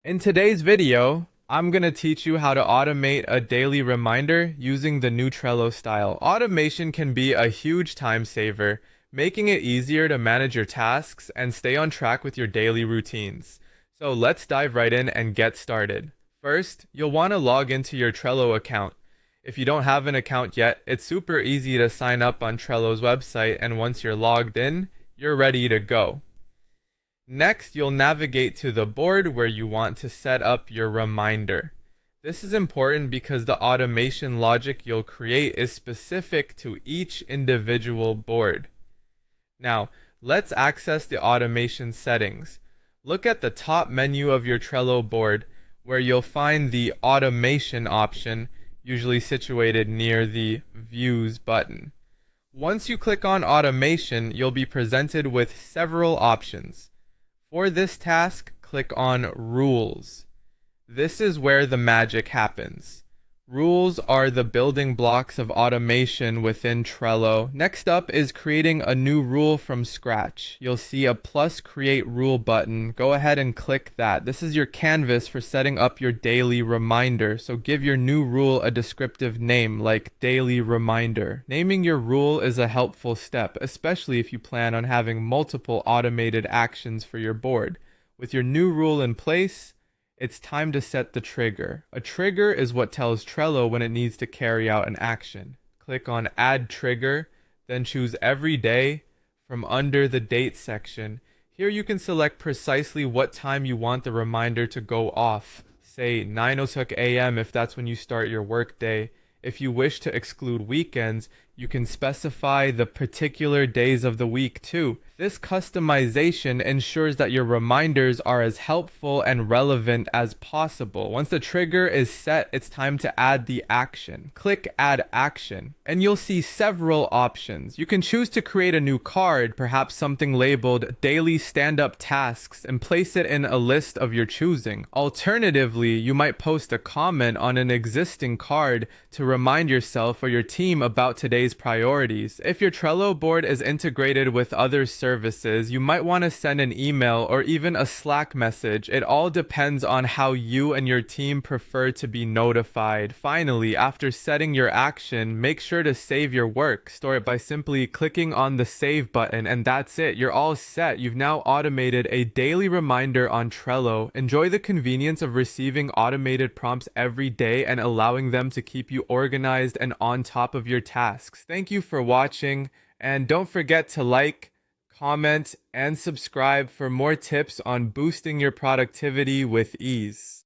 In today's video, I'm going to teach you how to automate a daily reminder using the new Trello style. Automation can be a huge time saver, making it easier to manage your tasks and stay on track with your daily routines. So let's dive right in and get started. First, you'll want to log into your Trello account. If you don't have an account yet, it's super easy to sign up on Trello's website, and once you're logged in, you're ready to go. Next, you'll navigate to the board where you want to set up your reminder. This is important because the automation logic you'll create is specific to each individual board. Now, let's access the automation settings. Look at the top menu of your Trello board where you'll find the automation option, usually situated near the Views button. Once you click on automation, you'll be presented with several options. For this task, click on Rules. This is where the magic happens. Rules are the building blocks of automation within Trello. Next up is creating a new rule from scratch. You'll see a plus create rule button. Go ahead and click that. This is your canvas for setting up your daily reminder. So give your new rule a descriptive name like daily reminder. Naming your rule is a helpful step, especially if you plan on having multiple automated actions for your board. With your new rule in place, it's time to set the trigger. A trigger is what tells Trello when it needs to carry out an action. Click on Add Trigger, then choose Every Day from under the Date section. Here you can select precisely what time you want the reminder to go off. Say 9:00 a.m. if that's when you start your workday. If you wish to exclude weekends, you can specify the particular days of the week too. This customization ensures that your reminders are as helpful and relevant as possible. Once the trigger is set, it's time to add the action. Click Add Action, and you'll see several options. You can choose to create a new card, perhaps something labeled Daily Stand-Up Tasks, and place it in a list of your choosing. Alternatively, you might post a comment on an existing card to remind yourself or your team about today's priorities. If your Trello board is integrated with other services, you might want to send an email or even a Slack message. It all depends on how you and your team prefer to be notified. Finally, after setting your action, make sure to save your work. Store it by simply clicking on the save button, and that's it. You're all set. You've now automated a daily reminder on Trello. Enjoy the convenience of receiving automated prompts every day and allowing them to keep you organized and on top of your tasks. Thank you for watching, and don't forget to like, comment, and subscribe for more tips on boosting your productivity with ease.